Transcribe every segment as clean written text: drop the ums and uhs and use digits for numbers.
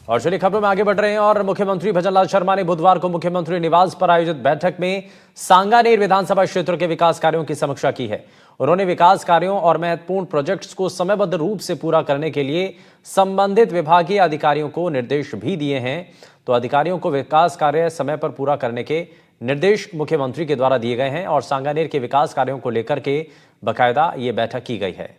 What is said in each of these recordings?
और चलिए खबरों में आगे बढ़ रहे हैं। और मुख्यमंत्री भजनलाल शर्मा ने बुधवार को मुख्यमंत्री निवास पर आयोजित बैठक में सांगानेर विधानसभा क्षेत्र के विकास कार्यों की समीक्षा की है। उन्होंने विकास कार्यों और महत्वपूर्ण प्रोजेक्ट्स को समयबद्ध रूप से पूरा करने के लिए संबंधित विभागीय अधिकारियों को निर्देश भी दिए हैं। तो अधिकारियों को विकास कार्य समय पर पूरा करने के निर्देश मुख्यमंत्री के द्वारा दिए गए हैं और सांगानेर के विकास कार्यों को लेकर के बाकायदा ये बैठक की गई है।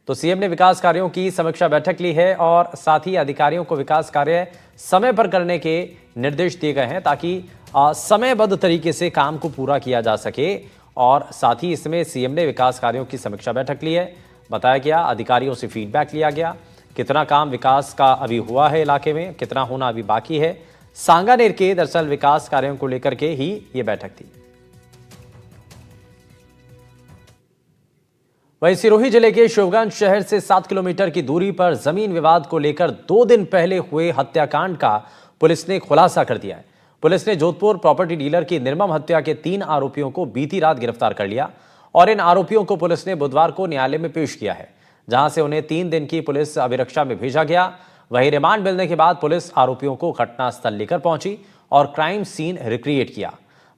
तो सीएम ने विकास कार्यों की समीक्षा बैठक ली है और साथ ही अधिकारियों को विकास कार्य समय पर करने के निर्देश दिए गए हैं ताकि समयबद्ध तरीके से काम को पूरा किया जा सके। और साथ ही इसमें सीएम ने विकास कार्यों की समीक्षा बैठक ली है। बताया गया अधिकारियों से फीडबैक लिया गया, कितना काम विकास का अभी हुआ है इलाके में, कितना होना अभी बाकी है। सांगानेर के दरअसल विकास कार्यों को लेकर के ही ये बैठक थी। वहीं सिरोही जिले के शिवगंज शहर से 7 किलोमीटर की दूरी पर जमीन विवाद को लेकर 2 दिन पहले हुए हत्याकांड का पुलिस ने खुलासा कर दिया है। पुलिस ने जोधपुर प्रॉपर्टी डीलर की निर्मम हत्या के 3 आरोपियों को बीती रात गिरफ्तार कर लिया और इन आरोपियों को पुलिस ने बुधवार को न्यायालय में पेश किया है, जहां से उन्हें 3 दिन की पुलिस अभिरक्षा में भेजा गया। वहीं रिमांड मिलने के बाद पुलिस आरोपियों को घटनास्थल लेकर पहुंची और क्राइम सीन रिक्रिएट किया।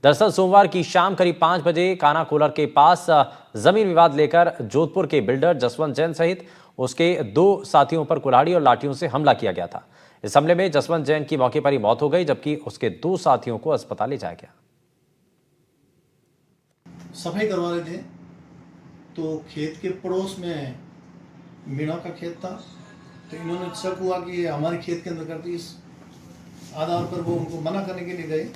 दरअसल सोमवार की शाम करीब 5 बजे काना कोलर के पास जमीन विवाद लेकर जोधपुर के बिल्डर जसवंत जैन सहित उसके 2 साथियों पर कुल्हाड़ी और लाठियों से हमला किया गया था। इस हमले में जसवंत जैन की मौके पर ही मौत हो गई, जबकि उसके 2 साथियों को अस्पताल ले जाया गया। सफाई करवा रहे थे तो खेत के पड़ोस में मीणा का खेत था, तो इन्होंने शक हुआ कि ये हमारे खेत के अंदर करती, इस आधार पर वो उनको मना करने के लिए गए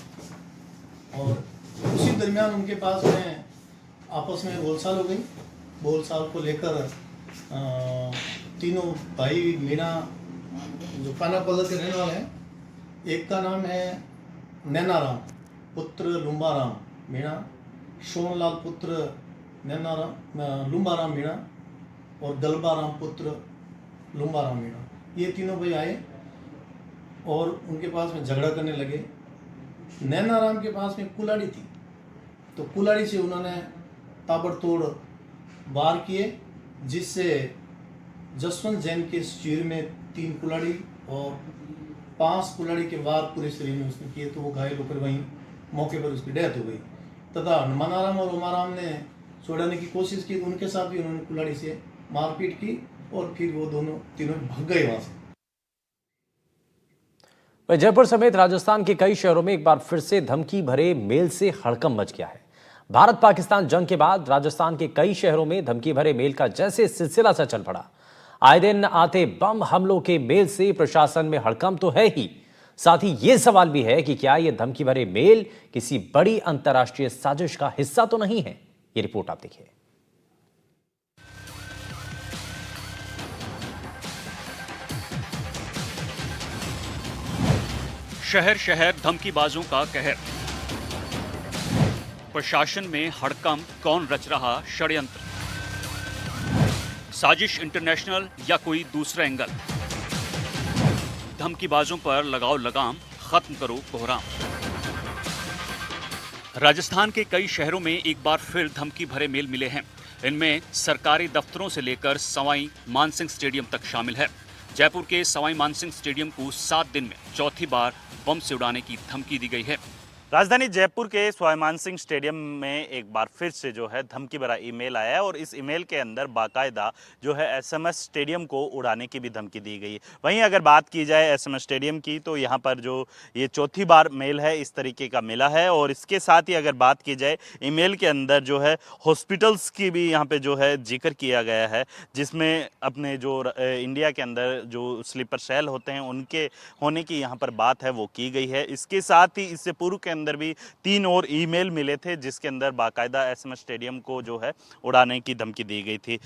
और उसी दरमियान उनके पास में आपस में बोलचाल हो गई। बोलचाल को लेकर तीनों भाई मीणा जो काना कोलर के रहने वाले हैं, एक का नाम है नैनाराम पुत्र लुम्बाराम मीणा, सोनलाल पुत्र नैनाराम लुम्बाराम मीणा और दलबाराम पुत्र लुम्बाराम मीणा, ये तीनों भाई आए और उनके पास में झगड़ा करने लगे। नैनाराम के पास में कुल्हाड़ी थी, तो कुल्हाड़ी से उन्होंने ताबड़तोड़ वार किए, जिससे जसवंत जैन के शरीर में 3 कुल्हाड़ी और 5 कुल्हाड़ी के वार पूरे शरीर में उसने किए, तो वो घायल होकर वहीं मौके पर उसकी डेथ हो गई। तथा मनाराम और उमाराम ने छोड़ाने की कोशिश की, उनके साथ भी उन्होंने कुल्हाड़ी से मारपीट की और फिर वो तीनों भाग गए वहां से। जयपुर समेत राजस्थान के कई शहरों में एक बार फिर से धमकी भरे मेल से हड़कंप मच गया है। भारत पाकिस्तान जंग के बाद राजस्थान के कई शहरों में धमकी भरे मेल का जैसे सिलसिला सा चल पड़ा। आए दिन आते बम हमलों के मेल से प्रशासन में हड़कंप तो है ही, साथ ही यह सवाल भी है कि क्या यह धमकी भरे मेल किसी बड़ी अंतर्राष्ट्रीय साजिश का हिस्सा तो नहीं है। यह रिपोर्ट आप देखिए। शहर शहर धमकीबाजों का कहर, प्रशासन में हड़कंप, कौन रच रहा षड्यंत्र, साजिश इंटरनेशनल या कोई दूसरा एंगल। धमकीबाजों पर लगाओ लगाम, खत्म करो कोहराम। राजस्थान के कई शहरों में एक बार फिर धमकी भरे मेल मिले हैं। इनमें सरकारी दफ्तरों से लेकर सवाई मानसिंह स्टेडियम तक शामिल है। जयपुर के सवाई मानसिंह स्टेडियम को 7 दिन में चौथी बार बम से उड़ाने की धमकी दी गई है। राजधानी जयपुर के सवाई मानसिंह स्टेडियम में एक बार फिर से जो है धमकी भरा ईमेल आया है और इस ईमेल के अंदर बाकायदा जो है एसएमएस स्टेडियम को उड़ाने की भी धमकी दी गई है। वहीं अगर बात की जाए एसएमएस स्टेडियम की, तो यहाँ पर जो ये चौथी बार मेल है इस तरीके का मिला है। और इसके साथ ही अगर बात की जाए ईमेल के अंदर जो है हॉस्पिटल्स की भी यहाँ पे जो है जिक्र किया गया है, जिसमें अपने जो इंडिया के अंदर जो स्लीपर सेल होते हैं उनके होने की यहाँ पर बात है वो की गई है। इसके साथ ही इससे पूर्व के अंदर भी 3 और ईमेल मिले थे जिसके अंदर बाकायदा एसएमएस स्टेडियम को जो है उड़ाने की धमकी दी गई थी।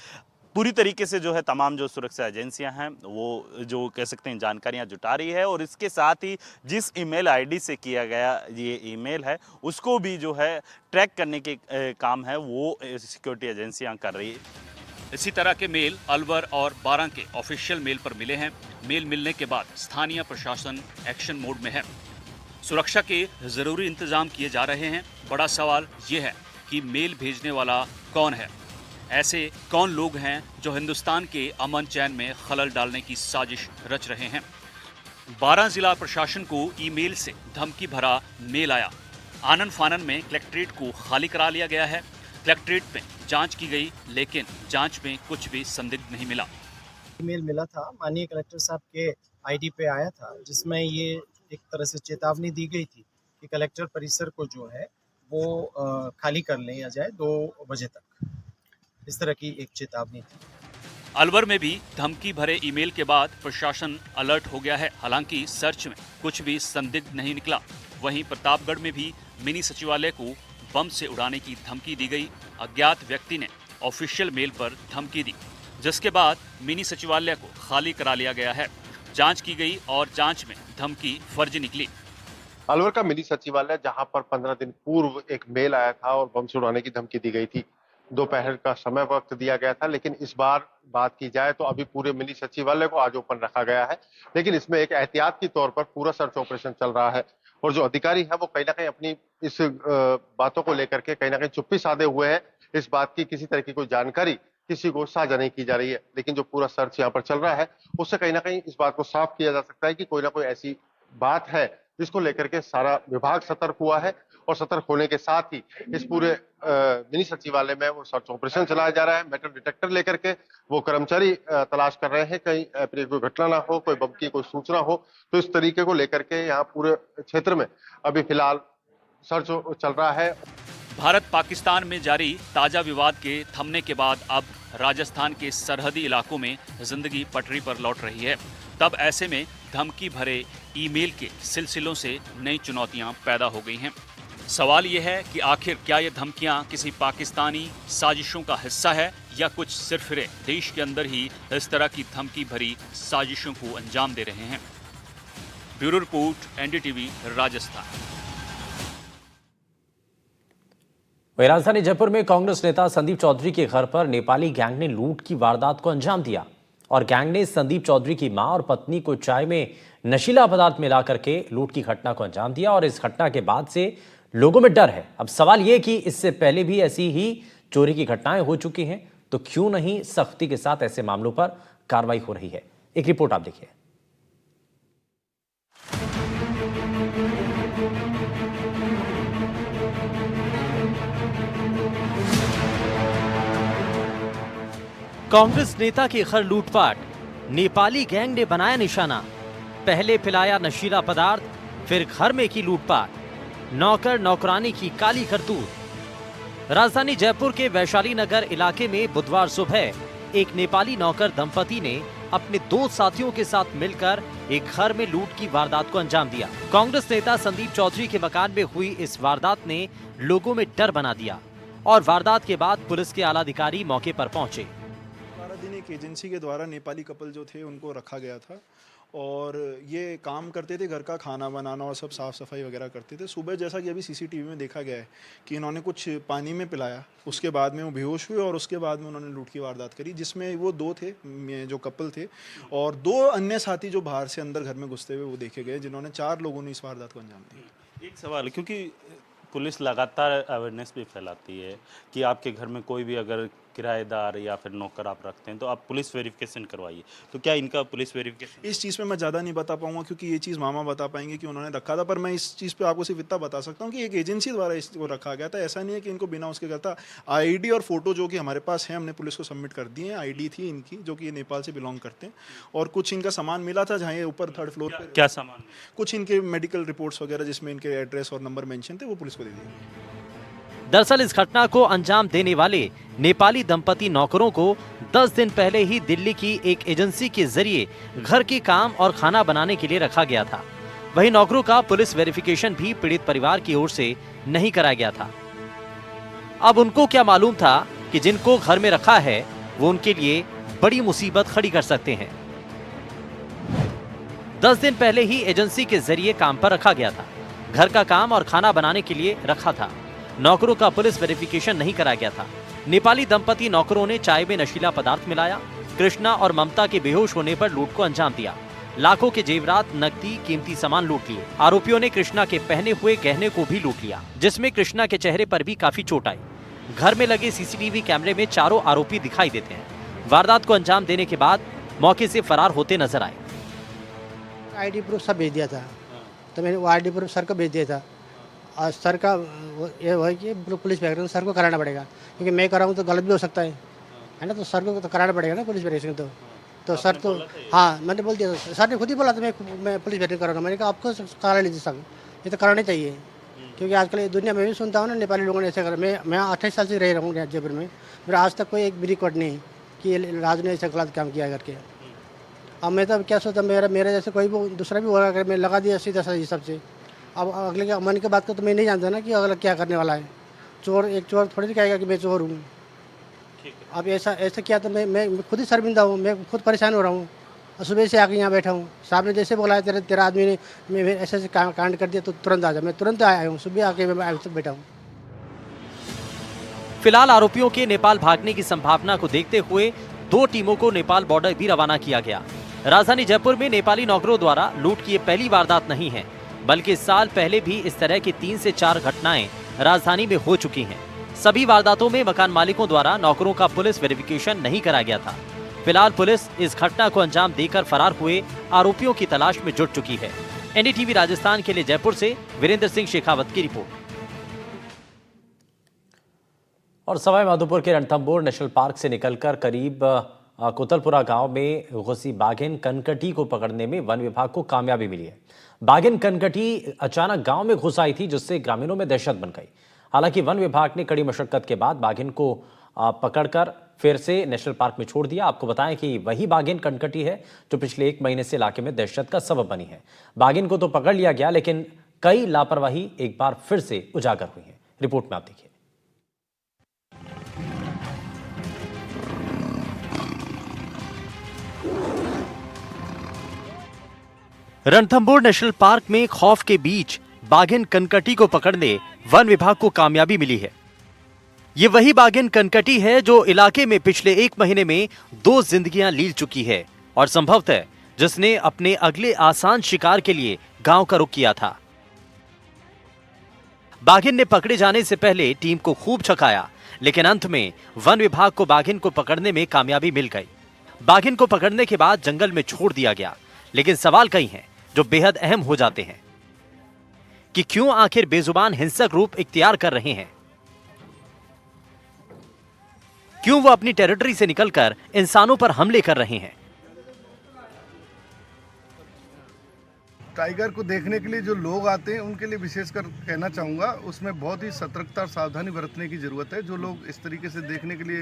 पूरी तरीके से जो है तमाम जो सुरक्षा एजेंसियां हैं वो जो कह सकते हैं जानकारियां जुटा रही है और इसके साथ ही जिस ईमेल आईडी से किया गया ये ईमेल है उसको भी जो है ट्रैक करने के काम है वो सिक्योरिटी एजेंसियां कर रही है। इसी तरह के मेल अलवर और बारां के ऑफिशियल मेल पर मिले हैं। मेल मिलने के बाद स्थानीय प्रशासन एक्शन मोड में है। सुरक्षा के जरूरी इंतजाम किए जा रहे हैं। बड़ा सवाल ये है कि मेल भेजने वाला कौन है, ऐसे कौन लोग हैं जो हिंदुस्तान के अमन चैन में खलल डालने की साजिश रच रहे हैं। 12 जिला प्रशासन को ईमेल से धमकी भरा मेल आया। आनन फानन में कलेक्ट्रेट को खाली करा लिया गया है। कलेक्ट्रेट में जांच की गई, लेकिन जांच में कुछ भी संदिग्ध नहीं मिला। ईमेल मिला था, माननीय कलेक्टर साहब के आईडी पे आया था, जिसमें ये एक तरह से चेतावनी दी गई थी कि कलेक्टर परिसर को जो है वो खाली कर लिया जाए 2 बजे तक। इस तरह की एक चेतावनी थी। अलवर में भी धमकी भरे ईमेल के बाद प्रशासन अलर्ट हो गया है। हालांकि सर्च में कुछ भी संदिग्ध नहीं निकला। वहीं प्रतापगढ़ में भी मिनी सचिवालय को बम से उड़ाने की धमकी दी गई। अज्ञात व्यक्ति ने ऑफिशियल मेल पर धमकी दी, जिसके बाद मिनी सचिवालय को खाली करा लिया गया है। जांच की गई और जांच में धमकी फर्जी निकली। अलवर का मिनी सचिवालय, जहां पर 15 दिन पूर्व एक मेल आया था और बम से उड़ाने की धमकी दी गई थी। दोपहर का समय वक्त दिया गया था, लेकिन इस बार बात की जाए तो अभी पूरे मिनी सचिवालय को आज ओपन रखा गया है। लेकिन इसमें एक एहतियात के तौर पर पूरा सर्च ऑपरेशन चल रहा है और जो अधिकारी है वो कहीं ना कहीं अपनी इस बातों को लेकर के कहीं ना कहीं चुप्पी साधे हुए हैं। इस बात की किसी तरह की कोई जानकारी किसी को साझा नहीं की जा रही है। लेकिन जो पूरा सर्च यहाँ पर चल रहा है उससे कहीं ना कहीं इस बात को साफ किया जा सकता है कि कोई ना कोई ऐसी बात है जिसको लेकर के सारा विभाग सतर्क हुआ है और सतर्क होने के साथ ही इस पूरे मिनी सचिवालय में वो सर्च ऑपरेशन चलाया जा रहा है। मेटल डिटेक्टर लेकर के वो कर्मचारी तलाश कर रहे हैं कहीं कोई घटना ना हो, कोई बम की कोई सूचना हो। तो इस तरीके को लेकर के यहाँ पूरे क्षेत्र में अभी फिलहाल सर्च चल रहा है। भारत पाकिस्तान में जारी ताजा विवाद के थमने के बाद अब राजस्थान के सरहदी इलाकों में जिंदगी पटरी पर लौट रही है। तब ऐसे में धमकी भरे ईमेल के सिलसिलों से नई चुनौतियां पैदा हो गई हैं। सवाल यह है कि आखिर क्या ये धमकियां किसी पाकिस्तानी साजिशों का हिस्सा है या कुछ सिरफिरे देश के अंदर ही इस तरह की धमकी भरी साजिशों को अंजाम दे रहे हैं। Bureau report, NDTV, Rajasthan. वहीं राजधानी जयपुर में कांग्रेस नेता संदीप चौधरी के घर पर नेपाली गैंग ने लूट की वारदात को अंजाम दिया और गैंग ने संदीप चौधरी की मां और पत्नी को चाय में नशीला पदार्थ मिला करके लूट की घटना को अंजाम दिया और इस घटना के बाद से लोगों में डर है। अब सवाल यह कि इससे पहले भी ऐसी ही चोरी की घटनाएं हो चुकी हैं, तो क्यों नहीं सख्ती के साथ ऐसे मामलों पर कार्रवाई हो रही है। एक रिपोर्ट आप देखिए। कांग्रेस नेता के घर लूटपाट, नेपाली गैंग ने बनाया निशाना। पहले पिलाया नशीला पदार्थ, फिर घर में की लूटपाट। नौकर नौकरानी की काली करतूत। राजधानी जयपुर के वैशाली नगर इलाके में बुधवार सुबह एक नेपाली नौकर दंपति ने अपने 2 साथियों के साथ मिलकर एक घर में लूट की वारदात को अंजाम दिया। कांग्रेस नेता संदीप चौधरी के मकान में हुई इस वारदात ने लोगों में डर बना दिया और वारदात के बाद पुलिस के आला अधिकारी मौके पर पहुंचे। 12 दिन एक एजेंसी के द्वारा नेपाली कपल जो थे उनको रखा गया था और ये काम करते थे, घर का खाना बनाना और सब साफ़ सफाई वगैरह करते थे। सुबह जैसा कि अभी सीसीटीवी में देखा गया है कि इन्होंने कुछ पानी में पिलाया, उसके बाद में वो बेहोश हुए और उसके बाद में उन्होंने लूट की वारदात करी, जिसमें वो 2 थे जो कपल थे और 2 अन्य साथी जो बाहर से अंदर घर में घुसते हुए वो देखे गए, जिन्होंने 4 लोगों ने इस वारदात को अंजाम दिया। एक सवाल, क्योंकि पुलिस लगातार अवेयरनेस भी फैलाती है कि आपके घर में कोई भी अगर किराएदार या फिर नौकर आप रखते हैं तो आप पुलिस वेरिफिकेशन करवाइए, तो क्या इनका पुलिस वेरिफिकेशन? इस चीज़ पे मैं ज़्यादा नहीं बता पाऊंगा क्योंकि ये चीज़ मामा बता पाएंगे कि उन्होंने रखा था, पर मैं इस चीज़ पे आपको सिर्फ इतना बता सकता हूँ कि एक एजेंसी द्वारा इसको रखा गया था। ऐसा नहीं है कि इनको बिना उसके करता। आईडी और फोटो जो कि हमारे पास है हमने पुलिस को सबमिट कर दिए हैं। आईडी थी इनकी जो कि नेपाल से बिलोंग करते हैं और कुछ इनका सामान मिला था जहाँ ये ऊपर 3rd फ्लोर पर। क्या सामान? कुछ इनके मेडिकल रिपोर्ट्स वगैरह जिसमें इनके एड्रेस और नंबर मेंशन थे वो पुलिस को दे दिए। दरअसल इस घटना को अंजाम देने वाले नेपाली दंपति नौकरों को 10 दिन पहले ही दिल्ली की एक एजेंसी के जरिए घर के काम और खाना बनाने के लिए रखा गया था। वहीं नौकरों का पुलिस वेरिफिकेशन भी पीड़ित परिवार की ओर से नहीं कराया गया था। अब उनको क्या मालूम था कि जिनको घर में रखा है वो उनके लिए बड़ी मुसीबत खड़ी कर सकते हैं। 10 दिन पहले ही एजेंसी के जरिए काम पर रखा गया था। घर का काम और खाना बनाने के लिए रखा था। नौकरों का पुलिस वेरिफिकेशन नहीं कराया गया था। नेपाली दंपति नौकरों ने चाय में नशीला पदार्थ मिलाया। कृष्णा और ममता के बेहोश होने पर लूट को अंजाम दिया। लाखों के जेवरात, नकदी, कीमती सामान लूट लिए। आरोपियों ने कृष्णा के पहने हुए गहने को भी लूट लिया, जिसमें कृष्णा के चेहरे पर भी काफी चोट आई। घर में लगे सीसीटीवी कैमरे में चारों आरोपी दिखाई देते हैं। वारदात को अंजाम देने के बाद मौके से फरार होते नजर आए। आईडी प्रूफ सब भेज दिया था, तो मैंने वो आईडी प्रूफ सर को भेज दिया था। और सर का ये है कि पुलिस वेरिफिकेशन सर को कराना पड़ेगा, क्योंकि मैं कराऊँ तो गलत भी हो सकता है ना, तो सर को तो कराना पड़ेगा ना पुलिस वेरिफिकेशन। तो सर तो हाँ मैंने बोल दिया, सर ने खुद ही बोला था मैं पुलिस वेरिफिकेशन कराऊंगा। मैंने कहा आपको करा लीजिए सर, ये तो कराना चाहिए, क्योंकि आजकल दुनिया में भी सुनता हूँ ना नेपाली लोगों ने ऐसे कर। मैं 28 साल से रह रहा हूँ जयपुर में, मेरा आज तक कोई एक भी रिकॉर्ड नहीं कि राजू ने ऐसा गलत काम किया करके। अब मैं तो क्या सोचता, मेरा जैसे कोई भी दूसरा भी होगा अगर मैं लगा दिया सीधा सा सबसे। अब अगले के मन की बात को तो मैं नहीं जानता ना कि अगला क्या करने वाला है। एक चोर थोड़ी सी कहेगा कि मैं चोर हूँ। अब ऐसा किया तो मैं खुद ही शर्मिंदा हूँ, मैं खुद परेशान हो रहा हूँ। और सुबह से आके यहाँ बैठा हूँ, साहब ने जैसे बोला है तेरा आदमी ने मैं ऐसे कांड कर दिया तो तुरंत आ जा। मैं तुरंत आया हूँ, सुबह आके मैं बैठा हूँ। फिलहाल आरोपियों के नेपाल भागने की संभावना को देखते हुए 2 टीमों को नेपाल बॉर्डर भी रवाना किया गया। राजधानी जयपुर में नेपाली नौकरों द्वारा लूट की ये पहली वारदात नहीं है, बल्कि इस साल पहले भी इस तरह की 3 से 4 घटनाएं राजधानी में हो चुकी हैं। सभी वारदातों में मकान मालिकों द्वारा नौकरों का पुलिस वेरिफिकेशन नहीं कराया गया था। फिलहाल पुलिस इस घटना को अंजाम देकर फरार हुए आरोपियों की तलाश में जुट चुकी है। एनडीटीवी राजस्थान के लिए जयपुर से वीरेंद्र सिंह शेखावत की रिपोर्ट। और सवाई माधोपुर के रणथंभौर नेशनल पार्क से निकलकर करीब कोतलपुरा गांव में घुसी बाघिन कनकटी को पकड़ने में वन विभाग को कामयाबी मिली है। बाघिन कनकटी अचानक गांव में घुस आई थी, जिससे ग्रामीणों में दहशत बन गई। हालांकि वन विभाग ने कड़ी मशक्कत के बाद बाघिन को पकड़कर फिर से नेशनल पार्क में छोड़ दिया। आपको बताएं कि वही बाघिन कनकटी है जो पिछले 1 महीने से इलाके में दहशत का सबब बनी है। बाघिन को तो पकड़ लिया गया, लेकिन कई लापरवाही एक बार फिर से उजागर हुई है। रिपोर्ट में आप देखिए। रणथंभौर नेशनल पार्क में खौफ के बीच बाघिन कनकटी को पकड़ने वन विभाग को कामयाबी मिली है। ये वही बाघिन कनकटी है जो इलाके में पिछले 1 महीने में 2 जिंदगियां लील चुकी है और संभवतः जिसने अपने अगले आसान शिकार के लिए गांव का रुख किया था। बाघिन ने पकड़े जाने से पहले टीम को खूब छकाया, लेकिन अंत में वन विभाग को बाघिन को पकड़ने में कामयाबी मिल गई। बाघिन को पकड़ने के बाद जंगल में छोड़ दिया गया, लेकिन सवाल कई हैं जो बेहद अहम हो जाते हैं कि क्यों आखिर बेजुबान हिंसक रूप इख्तियार कर रहे हैं। क्यों वो अपनी टेरिटरी से निकलकर इंसानों पर हमले कर रहे हैं। टाइगर को देखने के लिए जो लोग आते हैं उनके लिए विशेषकर कहना चाहूँगा, उसमें बहुत ही सतर्कता और सावधानी बरतने की ज़रूरत है। जो लोग इस तरीके से देखने के लिए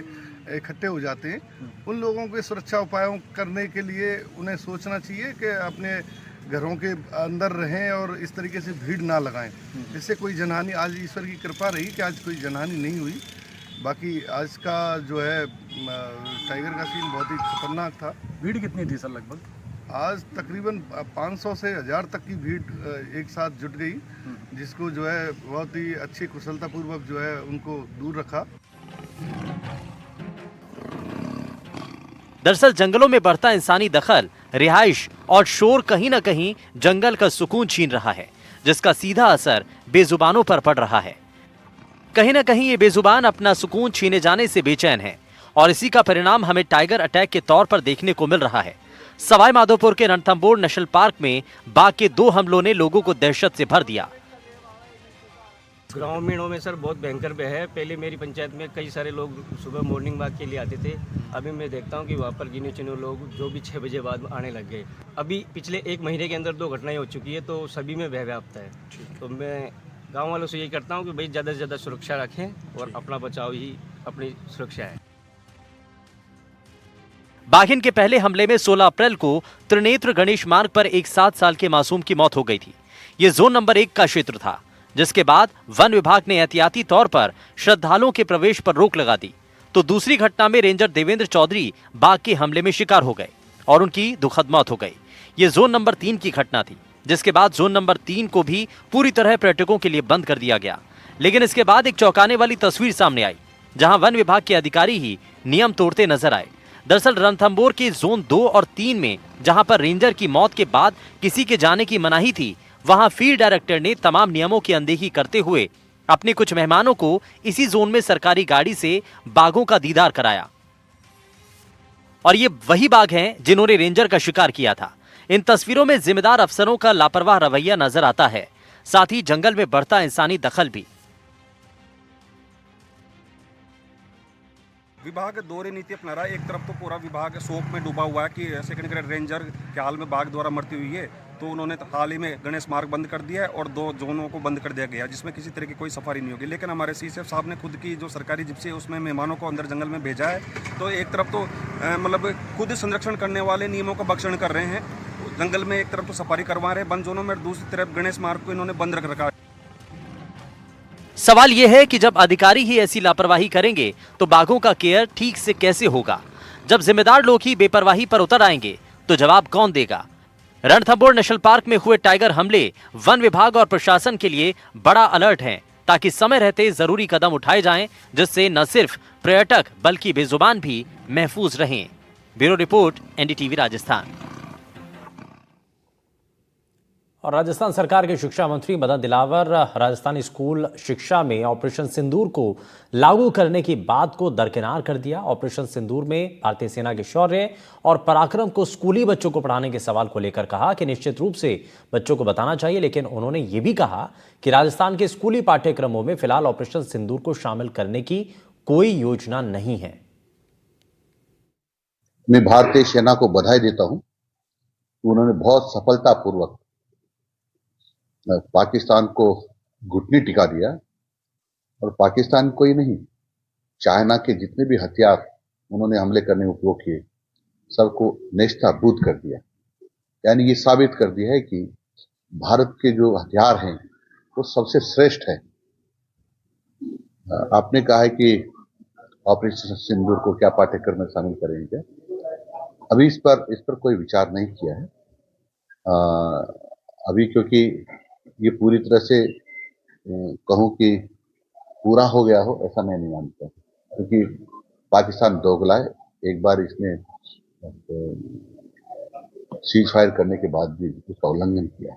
इकट्ठे हो जाते हैं, उन लोगों के सुरक्षा उपायों करने के लिए उन्हें सोचना चाहिए कि अपने घरों के अंदर रहें और इस तरीके से भीड़ ना लगाएं, जिससे कोई जनहानि, आज ईश्वर की कृपा रही कि आज कोई जनहानि नहीं हुई। बाकी आज का जो है टाइगर का सीन बहुत ही खतरनाक था। भीड़ कितनी थी सर लगभग? आज तकरीबन 500 से 1000 तक की भीड़ एक साथ जुट गई, जिसको जो है बहुत ही अच्छी कुशलतापूर्वक जो है उनको दूर रखा। दरअसल जंगलों में बढ़ता इंसानी दखल, रिहाइश और शोर कहीं न कहीं जंगल का सुकून छीन रहा है, जिसका सीधा असर बेजुबानों पर पड़ रहा है। कहीं न कहीं ये बेजुबान अपना सुकून छीने जाने से बेचैन है और इसी का परिणाम हमें टाइगर अटैक के तौर पर देखने को मिल रहा है। सवाई माधोपुर के रणथंभौर नेशनल पार्क में बाघ के 2 हमलों ने लोगों को दहशत से भर दिया। ग्रामीणों में सर बहुत भयंकर है। पहले मेरी पंचायत में कई सारे लोग सुबह मॉर्निंग वॉक के लिए आते थे। अभी मैं देखता हूँ कि वहाँ पर गिने चुने लोग जो भी 6 बजे बाद आने लग गए। अभी पिछले 1 महीने के अंदर 2 घटनाएं हो चुकी है, तो सभी में भय व्याप्त है। तो मैं गाँव वालों से यही करता हूँ कि भाई ज़्यादा से ज़्यादा सुरक्षा रखें और अपना बचाव ही अपनी सुरक्षा है। बाघिन के पहले हमले में 16 अप्रैल को त्रिनेत्र गणेश मार्ग पर एक 7 साल के मासूम की मौत हो गई थी। ये जोन नंबर 1 का क्षेत्र था, जिसके बाद वन विभाग ने एहतियाती तौर पर श्रद्धालुओं के प्रवेश पर रोक लगा दी। तो दूसरी घटना में रेंजर देवेंद्र चौधरी बाघ के हमले में शिकार हो गए और उनकी दुखद मौत हो गई। ये जोन नंबर 3 की घटना थी, जिसके बाद जोन नंबर 3 को भी पूरी तरह पर्यटकों के लिए बंद कर दिया गया। लेकिन इसके बाद एक चौंकाने वाली तस्वीर सामने आई, जहां वन विभाग के अधिकारी ही नियम तोड़ते नजर आए। दरअसल रणथंभौर के जोन 2 और 3 में जहां पर रेंजर की मौत के बाद किसी के जाने की मनाही थी, वहां फील्ड डायरेक्टर ने तमाम नियमों की अनदेखी करते हुए अपने कुछ मेहमानों को इसी जोन में सरकारी गाड़ी से बाघों का दीदार कराया। और ये वही बाघ हैं जिन्होंने रेंजर का शिकार किया था। इन तस्वीरों में जिम्मेदार अफसरों का लापरवाह रवैया नजर आता है, साथ ही जंगल में बढ़ता इंसानी दखल भी। विभाग दोहरी नीति अपना रहा है। एक तरफ तो पूरा विभाग शोक में डूबा हुआ है कि सेकंड ग्रेड रेंजर के हाल में बाघ द्वारा मृत्यु हुई है, तो उन्होंने हाल ही में गणेश मार्ग बंद कर दिया है और 2 जोनों को बंद कर दिया गया जिसमें किसी तरह की कोई सफारी नहीं होगी। लेकिन हमारे सीसीएफ साहब ने खुद की जो सरकारी जिप्सी है उसमें मेहमानों को अंदर जंगल में भेजा है। तो एक तरफ तो मतलब खुद संरक्षण करने वाले नियमों का भक्षण कर रहे हैं, जंगल में एक तरफ तो सफारी करवा रहे हैं बंद जोनों में, दूसरी तरफ गणेश मार्ग को इन्होंने बंद रख रखा है। सवाल यह है कि जब अधिकारी ही ऐसी लापरवाही करेंगे तो बाघों का केयर ठीक से कैसे होगा? जब जिम्मेदार लोग ही बेपरवाही पर उतर आएंगे तो जवाब कौन देगा? रणथंभौर नेशनल पार्क में हुए टाइगर हमले वन विभाग और प्रशासन के लिए बड़ा अलर्ट है, ताकि समय रहते जरूरी कदम उठाए जाएं, जिससे न सिर्फ पर्यटक बल्कि बेजुबान भी महफूज रहें। Bureau report, NDTV Rajasthan. और राजस्थान सरकार के शिक्षा मंत्री मदन दिलावर राजस्थानी स्कूल शिक्षा में ऑपरेशन सिंदूर को लागू करने की बात को दरकिनार कर दिया। ऑपरेशन सिंदूर में भारतीय सेना के शौर्य और पराक्रम को स्कूली बच्चों को पढ़ाने के सवाल को लेकर कहा कि निश्चित रूप से बच्चों को बताना चाहिए, लेकिन उन्होंने ये भी कहा कि राजस्थान के स्कूली पाठ्यक्रमों में फिलहाल ऑपरेशन सिंदूर को शामिल करने की कोई योजना नहीं है। मैं भारतीय सेना को बधाई देता हूं, उन्होंने बहुत सफलतापूर्वक पाकिस्तान को घुटने टिका दिया और पाकिस्तान को ही नहीं, चाइना के जितने भी हथियार उन्होंने हमले करने में उपयोग किए सबको नेस्तनाबूद कर दिया। यानी ये साबित कर दिया है कि भारत के जो हथियार हैं वो सबसे श्रेष्ठ है। आपने कहा है कि ऑपरेशन सिंदूर को क्या पाठ्यक्रम में शामिल करेंगे, अभी इस पर कोई विचार नहीं किया है अभी, क्योंकि ये पूरी तरह से कहूं कि पूरा हो गया हो ऐसा मैं नहीं मानता, क्योंकि पाकिस्तान दोगला है। एक बार इसने सीज फायर करने के बाद भी उसका उल्लंघन किया।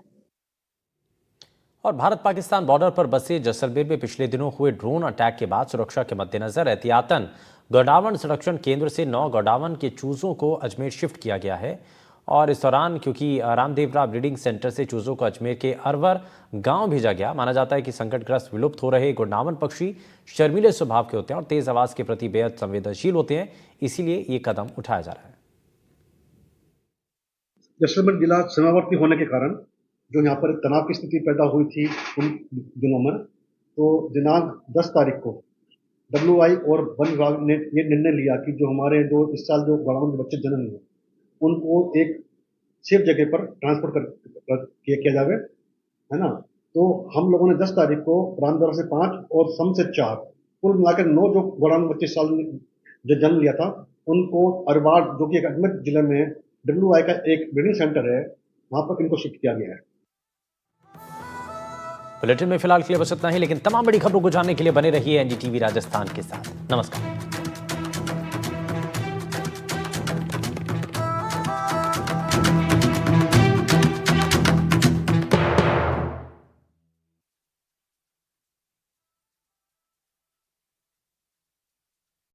और भारत पाकिस्तान बॉर्डर पर बसे जैसलमेर में पिछले दिनों हुए ड्रोन अटैक के बाद सुरक्षा के मद्देनजर एहतियातन गौडावन संरक्षण केंद्र से 9 गौडावन के चूजों को अजमेर शिफ्ट किया गया है। और इस दौरान क्योंकि रामदेवरा ब्रीडिंग सेंटर से चूजों को अजमेर के अरवर गांव भेजा गया, माना जाता है कि संकटग्रस्त विलुप्त हो रहे गौडावन पक्षी शर्मीले स्वभाव के होते हैं और तेज आवाज के प्रति बेहद संवेदनशील होते हैं, इसीलिए ये कदम उठाया जा रहा है। जैसलमेर जिला सीमावर्ती होने के कारण जो यहाँ पर तनाव की स्थिति पैदा हुई थी उन दिनों में, तो दिनांक 10 तारीख को WI और वन विभाग ने ये निर्णय लिया कि जो हमारे इस साल जो गौडावन के बच्चे जन्म हुए उनको एक सेफ जगह पर ट्रांसपोर्ट किया जावे, है ना। तो हम लोगों ने 10 तारीख को रामदरा से 5 और सम से 4 कुल मिलाकर 9 जो गौडावन बच्चे साल जो जन्म लिया था उनको अरवाड़ जो कि एक अजमेर जिले में WI का एक ब्रीडिंग सेंटर है, वहां पर इनको शिफ्ट किया गया है। बुलेटिन में फिलहाल के लिए बस इतना ही, लेकिन तमाम बड़ी खबरों को जानने के लिए बने रहिए एनडीटीवी राजस्थान के साथ। नमस्कार।